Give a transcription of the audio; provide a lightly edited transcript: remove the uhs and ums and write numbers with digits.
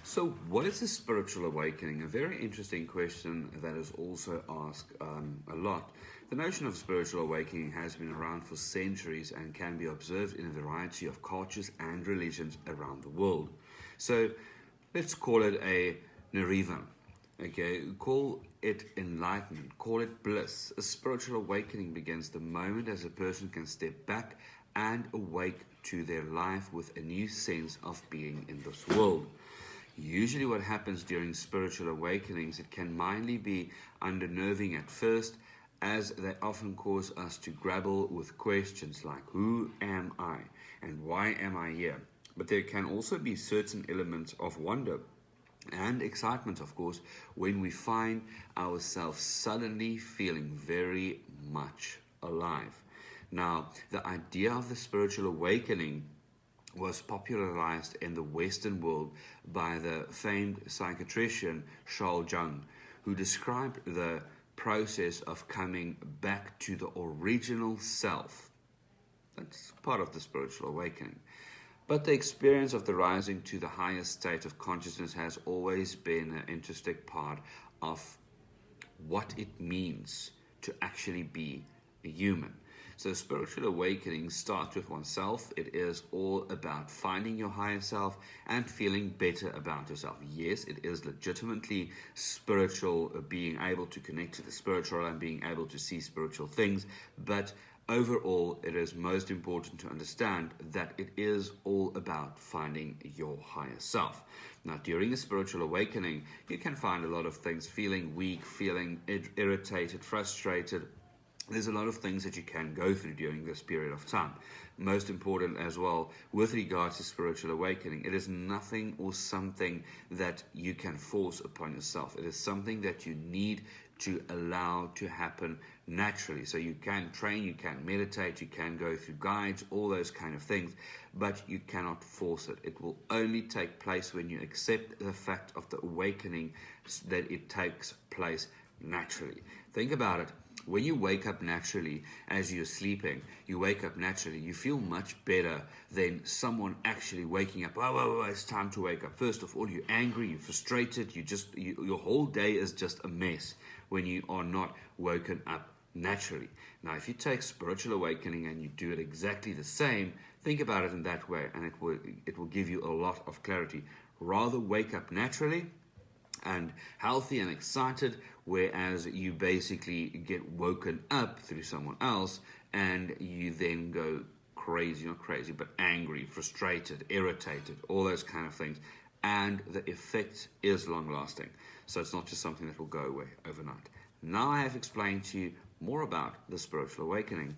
So, what is a spiritual awakening? A very interesting question that is also asked a lot. The notion of spiritual awakening has been around for centuries and can be observed in a variety of cultures and religions around the world. So, let's call it a nirvana. Okay, call it enlightenment, call it bliss. A spiritual awakening begins the moment as a person can step back and awake to their life with a new sense of being in this world. Usually, what happens during spiritual awakenings, it can mildly be unnerving at first, as they often cause us to grapple with questions like, who am I and why am I here? But there can also be certain elements of wonder and excitement, of course, when we find ourselves suddenly feeling very much alive. Now, the idea of the spiritual awakening was popularized in the Western world by the famed psychiatrician Carl Jung, who described the process of coming back to the original self. That's part of the spiritual awakening. But the experience of the rising to the highest state of consciousness has always been an interesting part of what it means to actually be a human. So spiritual awakening starts with oneself. It is all about finding your higher self and feeling better about yourself. Yes, it is legitimately spiritual, being able to connect to the spiritual and being able to see spiritual things, but overall, it is most important to understand that it is all about finding your higher self. Now, during a spiritual awakening, you can find a lot of things: feeling weak, feeling irritated, frustrated. There's a lot of things that you can go through during this period of time. Most important as well, with regards to spiritual awakening, it is nothing or something that you can force upon yourself. It is something that you need to allow to happen naturally. So you can train, you can meditate, you can go through guides, all those kind of things, but you cannot force it. It will only take place when you accept the fact of the awakening, that it takes place naturally. Think about it. When you wake up naturally as you're sleeping, you wake up naturally, you feel much better than someone actually waking up. Oh, it's time to wake up. First of all, you're angry, you're frustrated, your whole day is just a mess when you are not woken up naturally. Now, if you take spiritual awakening and you do it exactly the same, think about it in that way, and it will give you a lot of clarity. Rather wake up naturally and healthy and excited, whereas you basically get woken up through someone else and you then go crazy, not crazy, but angry, frustrated, irritated, all those kind of things. And the effect is long lasting. So it's not just something that will go away overnight. Now I have explained to you more about the spiritual awakening.